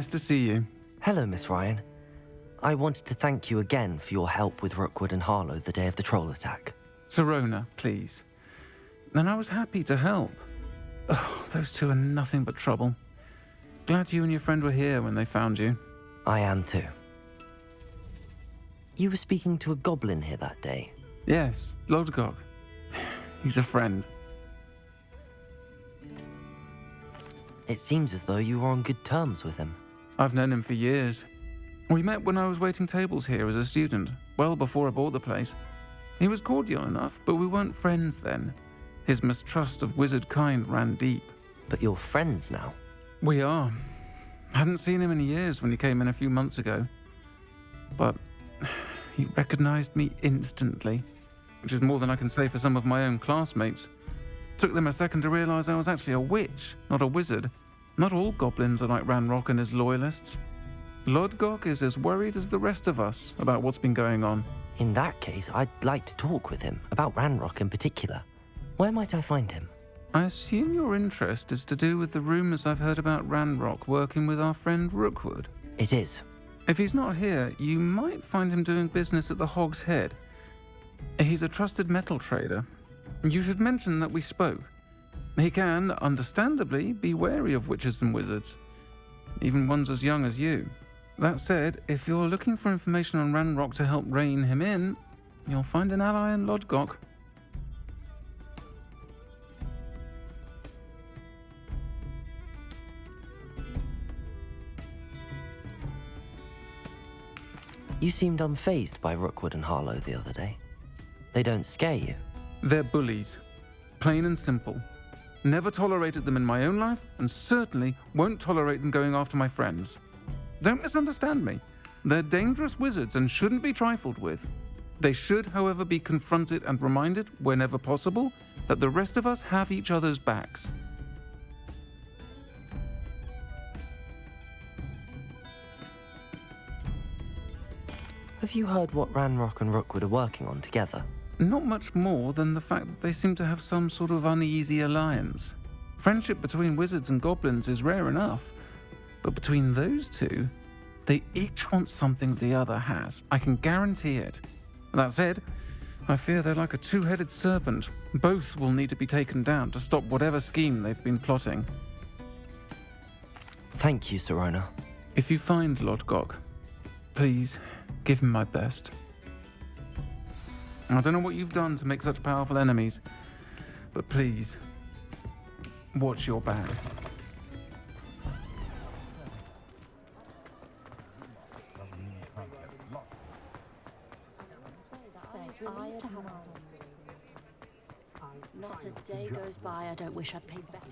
Nice to see you. Hello, Miss Ryan. I wanted to thank you again for your help with Rookwood and Harlow the day of the troll attack. Sirona, please. And I was happy to help. Oh, those two are nothing but trouble. Glad you and your friend were here when they found you. I am too. You were speaking to a goblin here that day. Yes, Lodgok. He's a friend. It seems as though you were on good terms with him. I've known him for years. We met when I was waiting tables here as a student, well before I bought the place. He was cordial enough, but we weren't friends then. His mistrust of wizard kind ran deep. But you're friends now? We are. Hadn't seen him in years when he came in a few months ago. But he recognized me instantly, which is more than I can say for some of my own classmates. Took them a second to realize I was actually a witch, not a wizard. Not all goblins are like Ranrock and his loyalists. Lodgok is as worried as the rest of us about what's been going on. In that case, I'd like to talk with him, about Ranrock in particular. Where might I find him? I assume your interest is to do with the rumors I've heard about Ranrock working with our friend Rookwood. It is. If he's not here, you might find him doing business at the Hog's Head. He's a trusted metal trader. You should mention that we spoke. He can, understandably, be wary of witches and wizards, even ones as young as you. That said, if you're looking for information on Ranrock to help rein him in, you'll find an ally in Lodgok. You seemed unfazed by Rookwood and Harlow the other day. They don't scare you. They're bullies. Plain and simple. Never tolerated them in my own life, and certainly won't tolerate them going after my friends. Don't misunderstand me. They're dangerous wizards and shouldn't be trifled with. They should, however, be confronted and reminded, whenever possible, that the rest of us have each other's backs. Have you heard what Ranrock and Rookwood are working on together? Not much more than the fact that they seem to have some sort of uneasy alliance. Friendship between wizards and goblins is rare enough, but between those two, they each want something the other has. I can guarantee it. That said, I fear they're like a two-headed serpent. Both will need to be taken down to stop whatever scheme they've been plotting. Thank you, Sirona. If you find Lodgok, please give him my best. I don't know what you've done to make such powerful enemies, but please, watch your back. Not a day goes by I don't wish I'd paid better.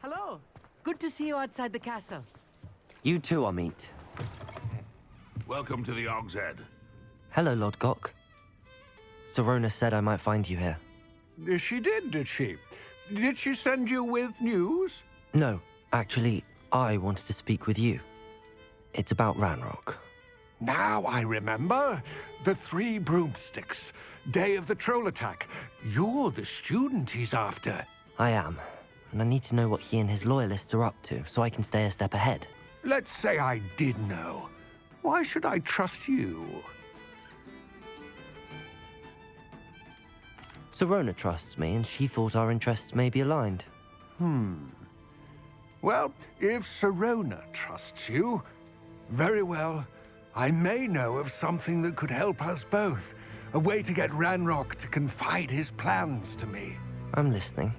Hello. Good to see you outside the castle. You too, Amit. Welcome to the Hog's Head. Hello, Lodgok. Sirona said I might find you here. She did she? Did she send you with news? No, actually, I wanted to speak with you. It's about Ranrock. Now I remember. The 3 broomsticks. Day of the troll attack. You're the student he's after. I am, and I need to know what he and his loyalists are up to so I can stay a step ahead. Let's say I did know. Why should I trust you? Sirona trusts me, and she thought our interests may be aligned. Well, if Sirona trusts you, very well. I may know of something that could help us both. A way to get Ranrock to confide his plans to me. I'm listening.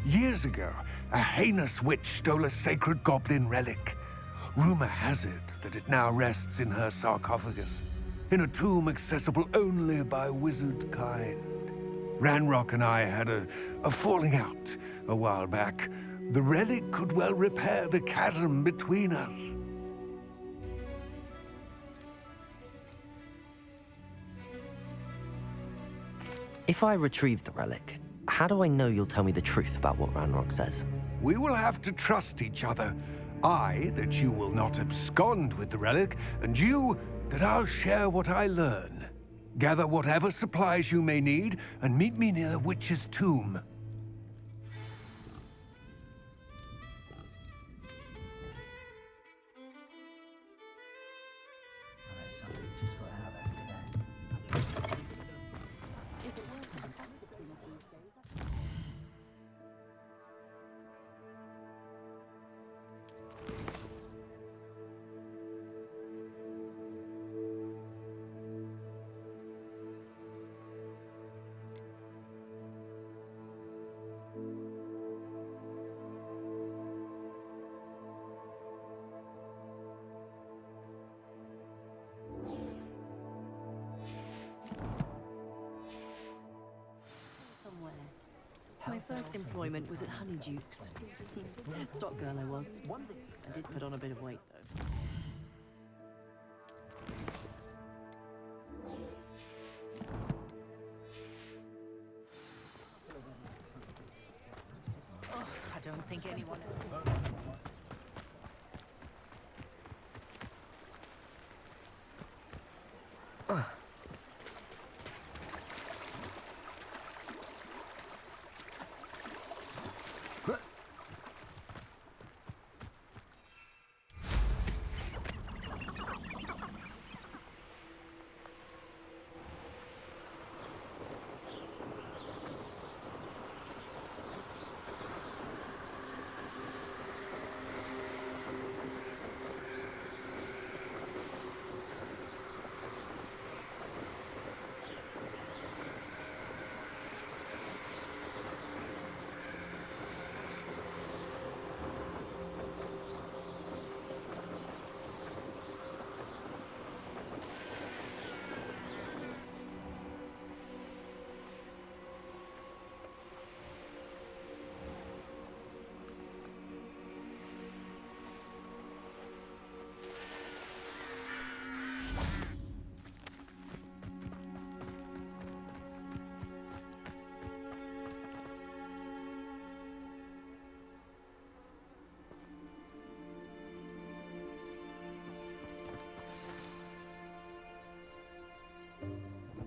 Years ago, a heinous witch stole a sacred goblin relic. Rumor has it that it now rests in her sarcophagus, in a tomb accessible only by wizard kind. Ranrock and I had a falling out a while back. The relic could well repair the chasm between us. If I retrieve the relic, how do I know you'll tell me the truth about what Ranrock says? We will have to trust each other. I, that you will not abscond with the relic, and you, that I'll share what I learn. Gather whatever supplies you may need, and meet me near the witch's tomb. first employment was at Honeyduke's. Stock girl I was. I did put on a bit of weight, though. Oh, I don't think anyone...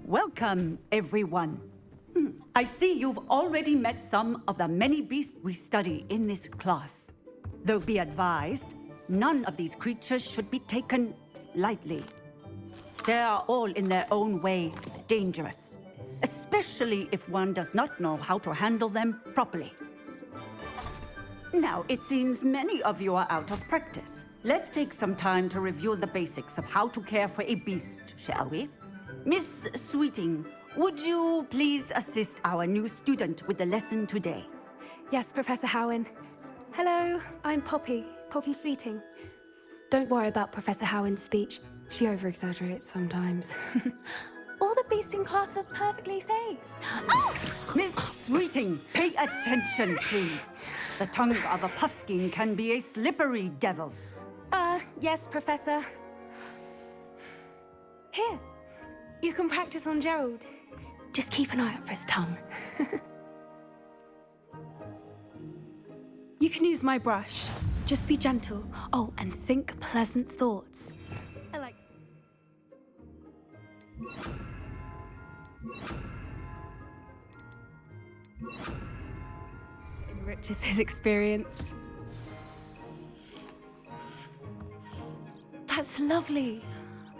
Welcome, everyone. I see you've already met some of the many beasts we study in this class. Though be advised, none of these creatures should be taken lightly. They are all in their own way dangerous, especially if one does not know how to handle them properly. Now, it seems many of you are out of practice. Let's take some time to review the basics of how to care for a beast, shall we? Miss Sweeting, would you please assist our new student with the lesson today? Yes, Professor Howen. Hello, I'm Poppy Sweeting. Don't worry about Professor Howen's speech. She over-exaggerates sometimes. All the beasts in class are perfectly safe. Oh! Miss Sweeting, pay attention, please. The tongue of a puffskein can be a slippery devil. Yes, Professor. Here, you can practice on Gerald. Just keep an eye out for his tongue. You can use my brush. Just be gentle. Oh, and think pleasant thoughts. I like... Enriches his experience. That's lovely.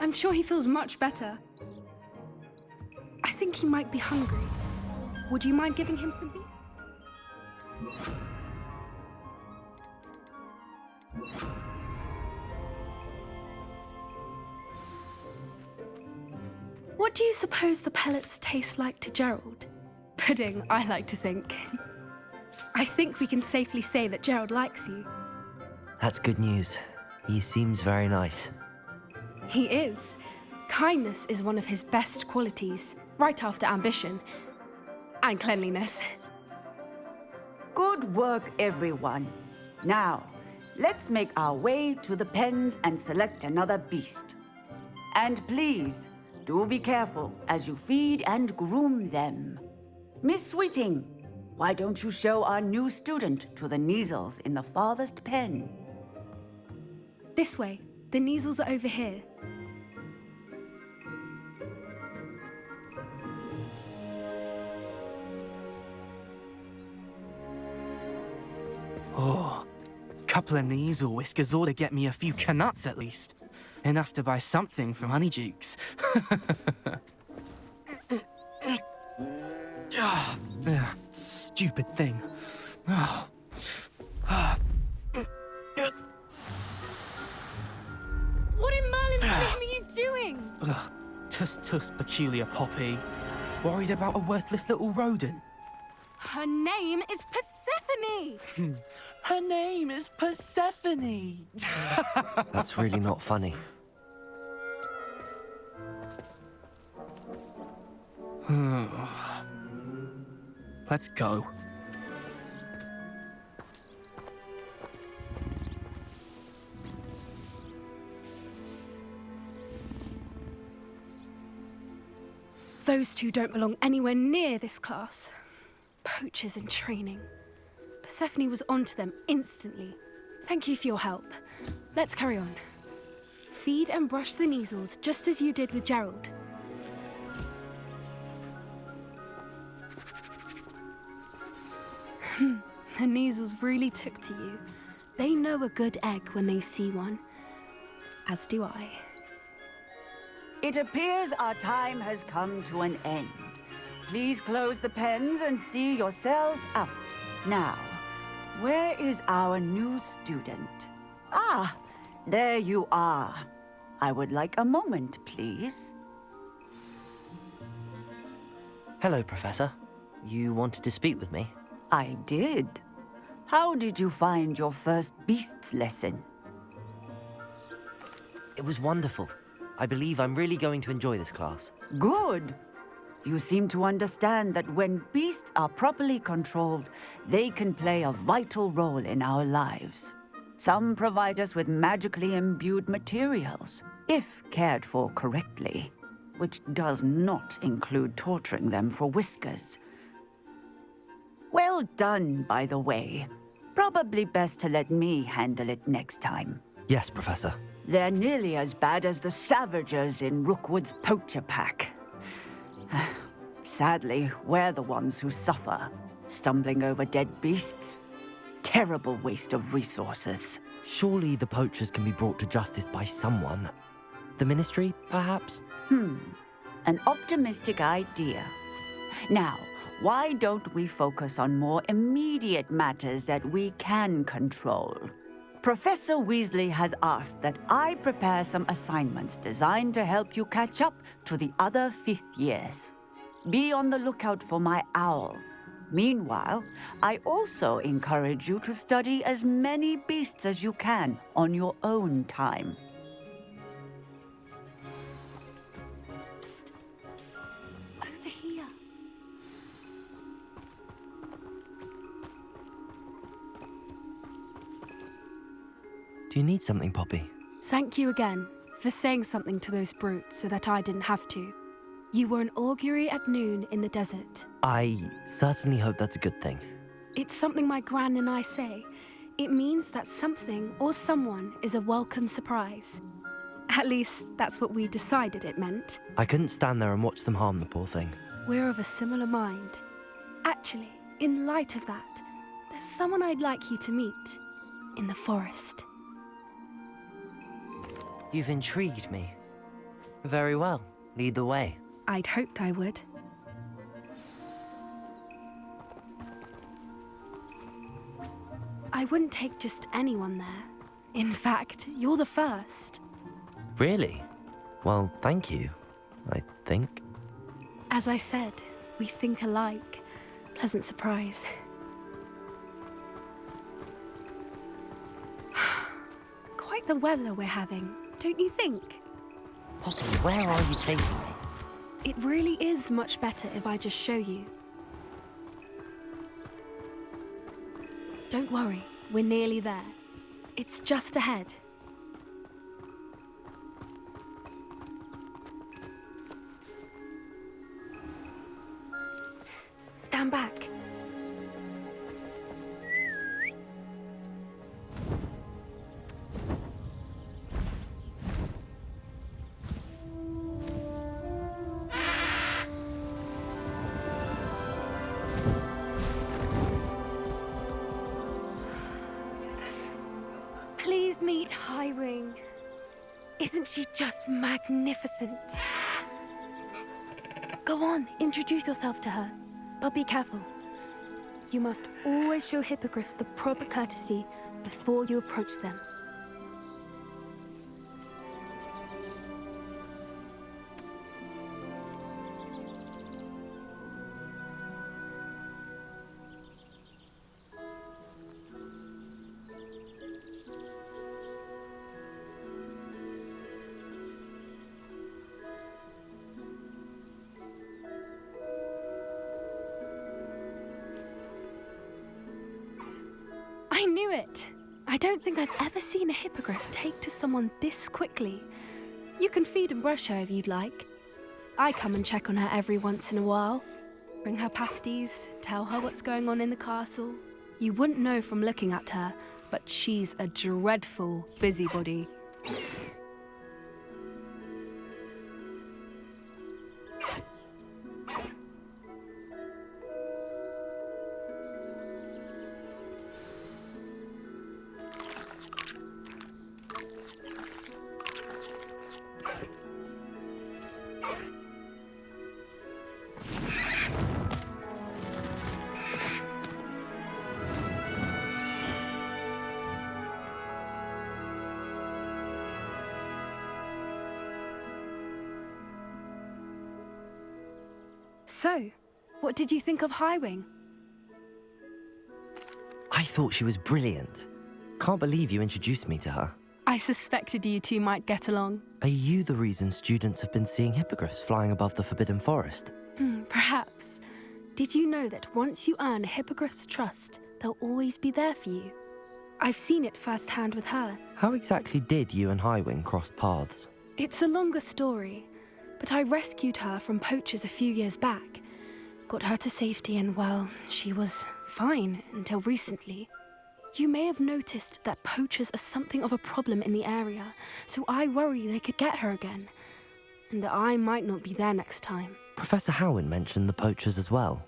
I'm sure he feels much better. I think he might be hungry. Would you mind giving him some beef? What do you suppose the pellets taste like to Gerald? Pudding, I like to think. I think we can safely say that Gerald likes you. That's good news. He seems very nice. He is. Kindness is one of his best qualities, right after ambition. And cleanliness. Good work, everyone. Now, let's make our way to the pens and select another beast. And please, do be careful as you feed and groom them. Miss Sweeting, why don't you show our new student to the Neasels in the farthest pen? This way. The Neasels are over here. Oh, couple of Neasel whiskers ought to get me a few canuts at least. Enough to buy something from Honeydukes. Stupid thing. What in Merlin's name are you doing? Tuss, peculiar Poppy. Worried about a worthless little rodent. Her name is Persephone! Her name is Persephone! That's really not funny. Let's go. Those two don't belong anywhere near this class. Poachers in training. Persephone was onto them instantly. Thank you for your help. Let's carry on. Feed and brush the Neasels just as you did with Gerald. The Neasels really took to you. They know a good egg when they see one. As do I. It appears our time has come to an end. Please close the pens and see yourselves out. Now, where is our new student? Ah, there you are. I would like a moment, please. Hello, Professor. You wanted to speak with me? I did. How did you find your first beasts lesson? It was wonderful. I believe I'm really going to enjoy this class. Good. You seem to understand that when beasts are properly controlled, they can play a vital role in our lives. Some provide us with magically imbued materials, if cared for correctly, which does not include torturing them for whiskers. Well done, by the way. Probably best to let me handle it next time. Yes, Professor. They're nearly as bad as the Savagers in Rookwood's poacher pack. Sadly, we're the ones who suffer, stumbling over dead beasts. Terrible waste of resources. Surely the poachers can be brought to justice by someone. The Ministry, perhaps? An optimistic idea. Now, why don't we focus on more immediate matters that we can control? Professor Weasley has asked that I prepare some assignments designed to help you catch up to the other fifth years. Be on the lookout for my owl. Meanwhile, I also encourage you to study as many beasts as you can on your own time. Psst, psst, over here. Do you need something, Poppy? Thank you again for saying something to those brutes so that I didn't have to. You were an augury at noon in the desert. I certainly hope that's a good thing. It's something my gran and I say. It means that something or someone is a welcome surprise. At least, that's what we decided it meant. I couldn't stand there and watch them harm the poor thing. We're of a similar mind. Actually, in light of that, there's someone I'd like you to meet. In the forest. You've intrigued me. Very well. Lead the way. I'd hoped I would. I wouldn't take just anyone there. In fact, you're the first. Really? Well, thank you, I think. As I said, we think alike. Pleasant surprise. Quite the weather we're having, don't you think? Poppy, where are you taking me? It really is much better if I just show you. Don't worry, we're nearly there. It's just ahead. Stand back. Please meet Highwing. Isn't she just magnificent? Go on, introduce yourself to her. But be careful. You must always show hippogriffs the proper courtesy before you approach them. I knew it! I don't think I've ever seen a hippogriff take to someone this quickly. You can feed and brush her if you'd like. I come and check on her every once in a while. Bring her pasties, tell her what's going on in the castle. You wouldn't know from looking at her, but she's a dreadful busybody. So, what did you think of Highwing? I thought she was brilliant. Can't believe you introduced me to her. I suspected you two might get along. Are you the reason students have been seeing hippogriffs flying above the Forbidden Forest? Perhaps. Did you know that once you earn a hippogriff's trust, they'll always be there for you? I've seen it firsthand with her. How exactly did you and Highwing cross paths? It's a longer story, but I rescued her from poachers a few years back. Got her to safety and, well, she was fine until recently. You may have noticed that poachers are something of a problem in the area, so I worry they could get her again. And I might not be there next time. Professor Howin mentioned the poachers as well.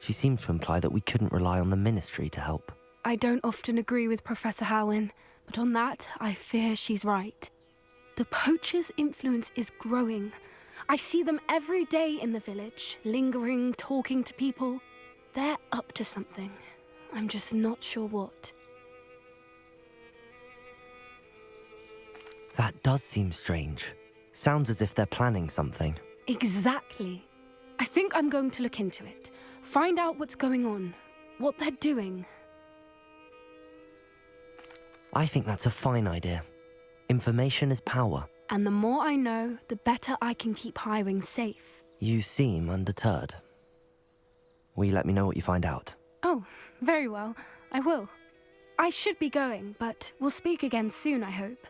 She seemed to imply that we couldn't rely on the Ministry to help. I don't often agree with Professor Howin, but on that, I fear she's right. The poachers' influence is growing. I see them every day in the village, lingering, talking to people. They're up to something. I'm just not sure what. That does seem strange. Sounds as if they're planning something. Exactly. I think I'm going to look into it. Find out what's going on, what they're doing. I think that's a fine idea. Information is power. And the more I know, the better I can keep Highwing safe. You seem undeterred. Will you let me know what you find out? Oh, very well. I will. I should be going, but we'll speak again soon, I hope.